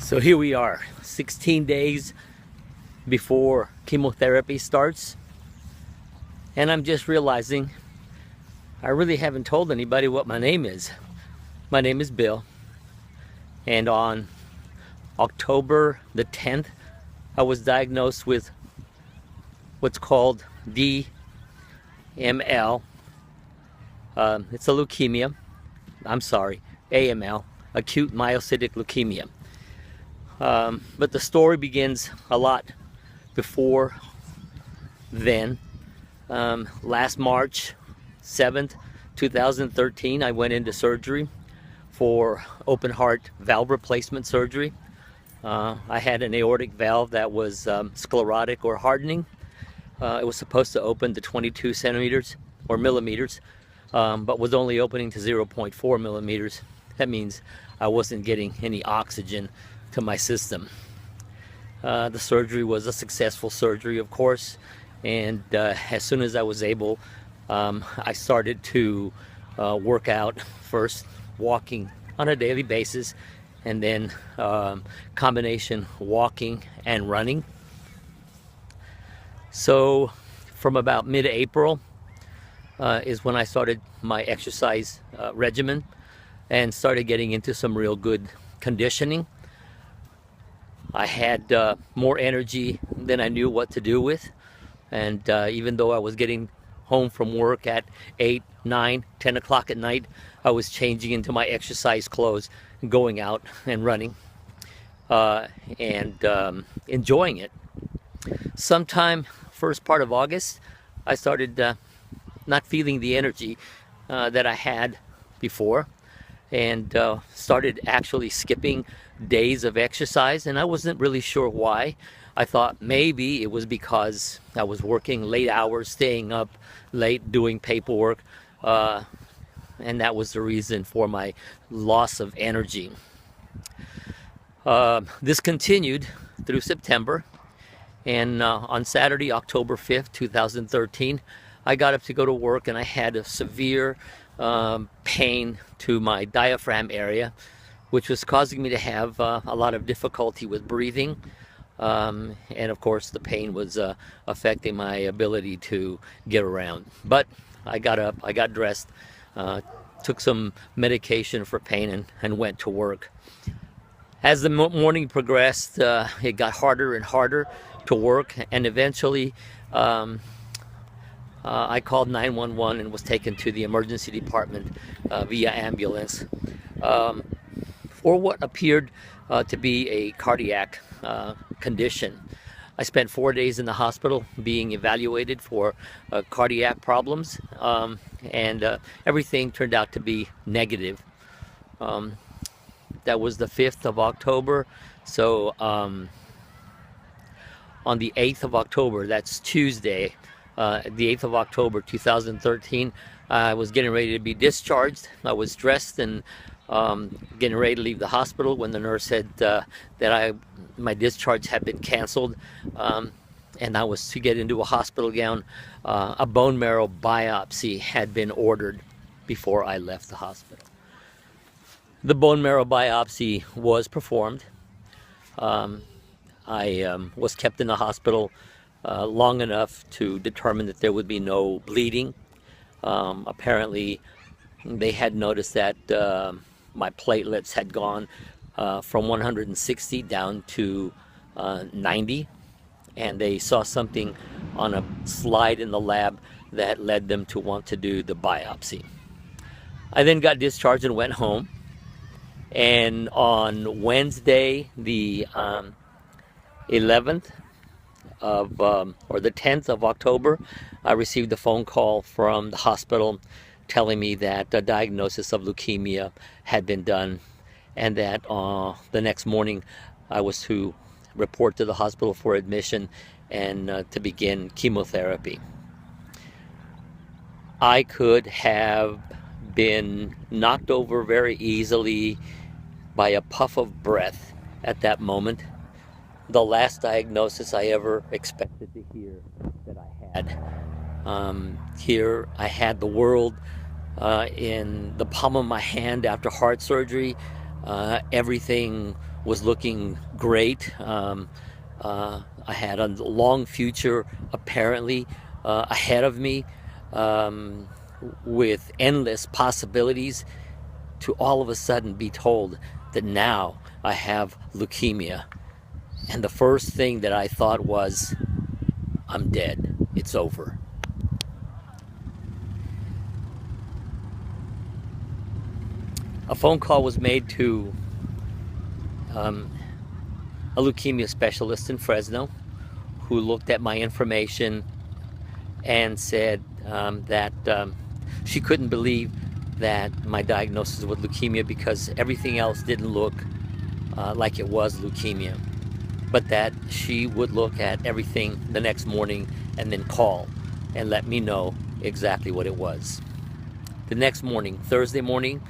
So here we are, 16 days before chemotherapy starts, and I'm just realizing I really haven't told anybody what my name is. My name is Bill, and on October the 10th, I was diagnosed with what's called DML. It's a leukemia. I'm sorry, AML, acute myocytic leukemia. But the story begins a lot before then. Last March 7th, 2013, I went into surgery for open heart valve replacement surgery. I had an aortic valve that was sclerotic or hardening. It was supposed to open to 22 centimeters or millimeters, but was only opening to 0.4 millimeters. That means I wasn't getting any oxygen to my system. The surgery was a successful surgery, of course, and as soon as I was able, I started to work out, first walking on a daily basis, and then combination walking and running. So from about mid-April is when I started my exercise regimen and started getting into some real good conditioning. I had more energy than I knew what to do with, and even though I was getting home from work at 8, 9, 10 o'clock at night, I was changing into my exercise clothes and going out and running and enjoying it. Sometime first part of August, I started not feeling the energy that I had before, and started actually skipping days of exercise, and I wasn't really sure why. I thought maybe it was because I was working late hours, staying up late, doing paperwork, and that was the reason for my loss of energy. This continued through September, and on Saturday, October 5th, 2013, I got up to go to work, and I had a severe pain to my diaphragm area, which was causing me to have a lot of difficulty with breathing. And of course, the pain was affecting my ability to get around. But I got up, I got dressed, took some medication for pain, and went to work. As the morning progressed, it got harder and harder to work, and eventually I called 911 and was taken to the emergency department via ambulance for what appeared to be a cardiac condition. I spent 4 days in the hospital being evaluated for cardiac problems, and everything turned out to be negative. That was the 5th of October, so on the 8th of October, that's Tuesday, the 8th of October 2013, I was getting ready to be discharged. I was dressed and getting ready to leave the hospital when the nurse said that my discharge had been canceled, and I was to get into a hospital gown. A bone marrow biopsy had been ordered before I left the hospital. The bone marrow biopsy was performed. I was kept in the hospital long enough to determine that there would be no bleeding. Apparently, they had noticed that my platelets had gone from 160 down to 90, and they saw something on a slide in the lab that led them to want to do the biopsy. I then got discharged and went home, and on Wednesday, the 11th of or the 10th of October, I received a phone call from the hospital telling me that a diagnosis of leukemia had been done, and that the next morning I was to report to the hospital for admission and to begin chemotherapy. I could have been knocked over very easily by a puff of breath at that moment. The last diagnosis I ever expected to hear that I had. Here I had the world in the palm of my hand after heart surgery. Everything was looking great. I had a long future apparently ahead of me, um, with endless possibilities, to all of a sudden be told that now I have leukemia. And the first thing that I thought was, I'm dead. It's over. A phone call was made to um, a leukemia specialist in Fresno who looked at my information and said that she couldn't believe that my diagnosis was leukemia because everything else didn't look like it was leukemia, but that she would look at everything the next morning and then call and let me know exactly what it was. The next morning, Thursday morning,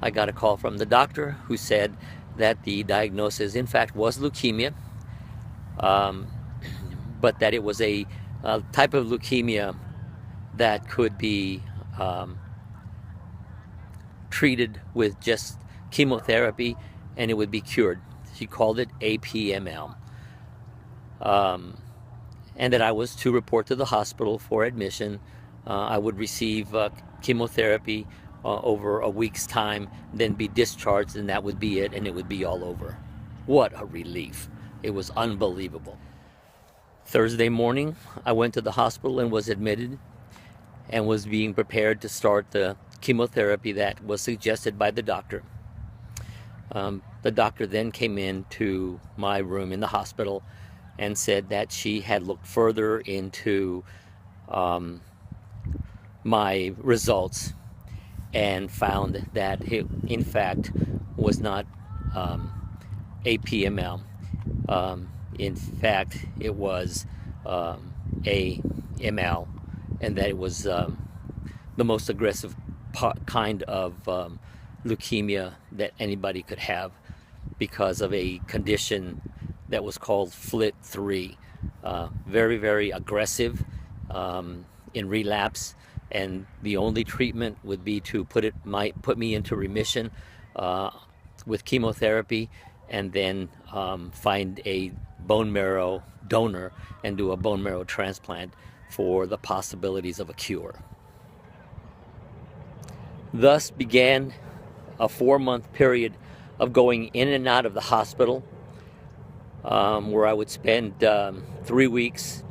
I got a call from the doctor who said that the diagnosis in fact was leukemia, um, but that it was a type of leukemia that could be um, treated with just chemotherapy and it would be cured. She called it APML. Um, and that I was to report to the hospital for admission. I would receive chemotherapy over a week's time, then be discharged, and that would be it, and it would be all over. What a relief. It was unbelievable. Thursday morning, I went to the hospital and was admitted and was being prepared to start the chemotherapy that was suggested by the doctor. The doctor then came into my room in the hospital and said that she had looked further into um, my results and found that it, in fact, was not APML. In fact, it was AML, and that it was the most aggressive kind of leukemia that anybody could have because of a condition that was called FLT3. Very, very aggressive in relapse, and the only treatment would be to put me into remission with chemotherapy, and then find a bone marrow donor and do a bone marrow transplant for the possibilities of a cure. Thus began a 4-month period of going in and out of the hospital, where I would spend 3 weeks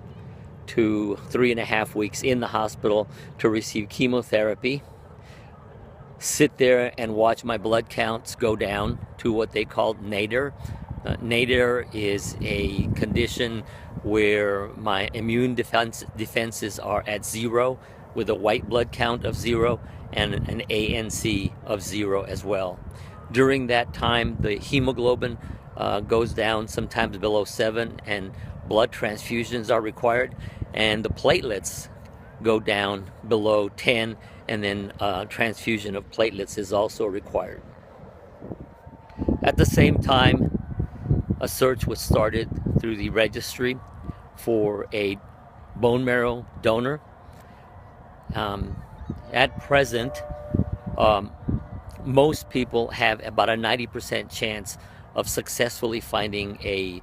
to 3.5 weeks in the hospital to receive chemotherapy, sit there and watch my blood counts go down to what they called nadir. Nadir is a condition where my immune defenses are at 0, with a white blood count of 0 and an ANC of 0 as well. During that time, the hemoglobin goes down sometimes below 7, and blood transfusions are required, and the platelets go down below 10, and then transfusion of platelets is also required. At the same time, a search was started through the registry for a bone marrow donor. At present, most people have about a 90% chance of successfully finding a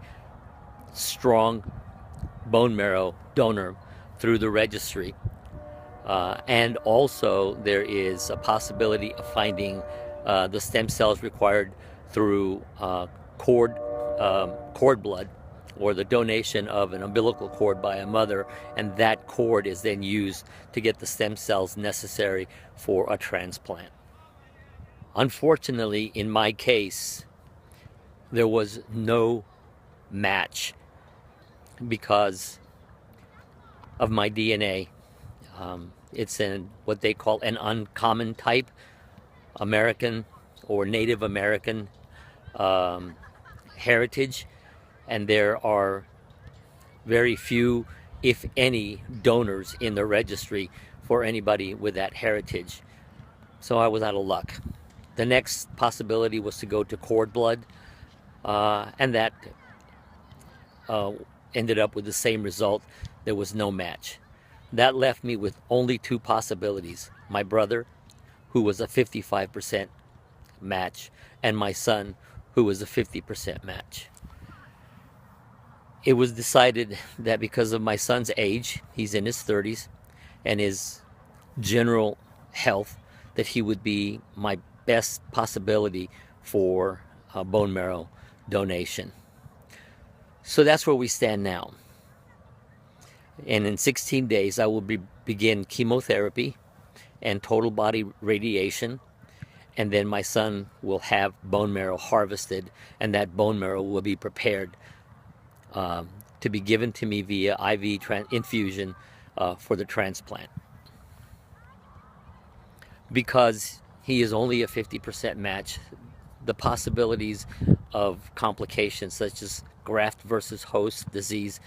strong bone marrow donor through the registry. And also there is a possibility of finding the stem cells required through cord blood, or the donation of an umbilical cord by a mother, and that cord is then used to get the stem cells necessary for a transplant. Unfortunately, in my case, there was no match because of my DNA. It's in what they call an uncommon type, American or Native American heritage, and there are very few, if any, donors in the registry for anybody with that heritage. So I was out of luck. The next possibility was to go to cord blood, and that ended up with the same result. There was no match. That left me with only 2 possibilities: my brother, who was a 55% match, and my son, who was a 50% match. It was decided that because of my son's age, he's in his 30s, and his general health, that he would be my best possibility for bone marrow donation. So that's where we stand now. And in 16 days, I will begin chemotherapy and total body radiation. And then my son will have bone marrow harvested, and that bone marrow will be prepared to be given to me via IV infusion for the transplant. Because he is only a 50% match, the possibilities of complications such as graft versus host disease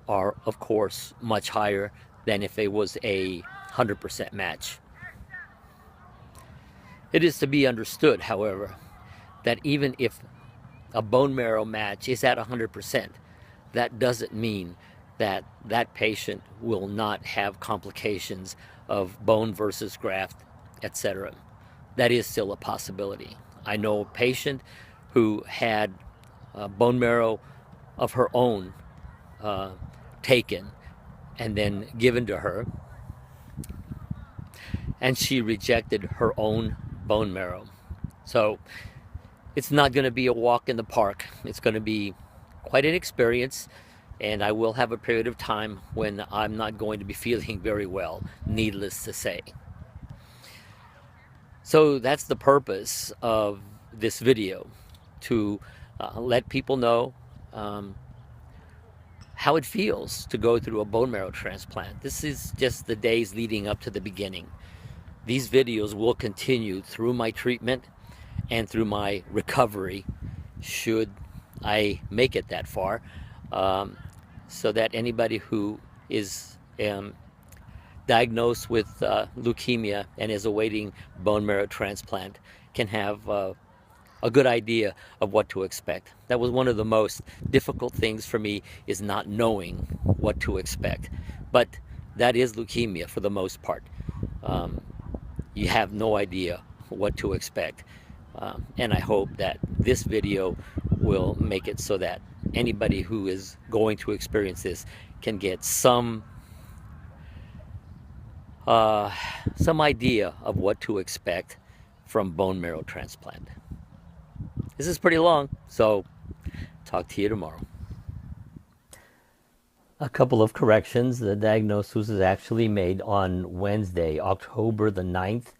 are, of course, much higher than if it was a 100% match. It is to be understood, however, that even if a bone marrow match is at 100%, that doesn't mean that that patient will not have complications of bone versus graft, etc. That is still a possibility. I know a patient who had bone marrow of her own taken and then given to her, and she rejected her own bone marrow. So it's not going to be a walk in the park. It's going to be quite an experience, and I will have a period of time when I'm not going to be feeling very well, needless to say. So that's the purpose of this video, to let people know how it feels to go through a bone marrow transplant. This is just the days leading up to the beginning. These videos will continue through my treatment and through my recovery, should I make it that far, so that anybody who is diagnosed with leukemia and is awaiting bone marrow transplant can have a good idea of what to expect. That was one of the most difficult things for me, is not knowing what to expect. But that is leukemia for the most part. You have no idea what to expect. And I hope that this video will make it so that anybody who is going to experience this can get some idea of what to expect from bone marrow transplant. This is pretty long, so talk to you tomorrow. A couple of corrections. The diagnosis was actually made on Wednesday, October the 9th,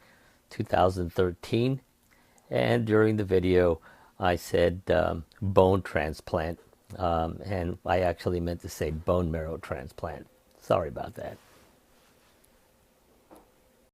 2013. And during the video, I said bone transplant, and I actually meant to say bone marrow transplant. Sorry about that.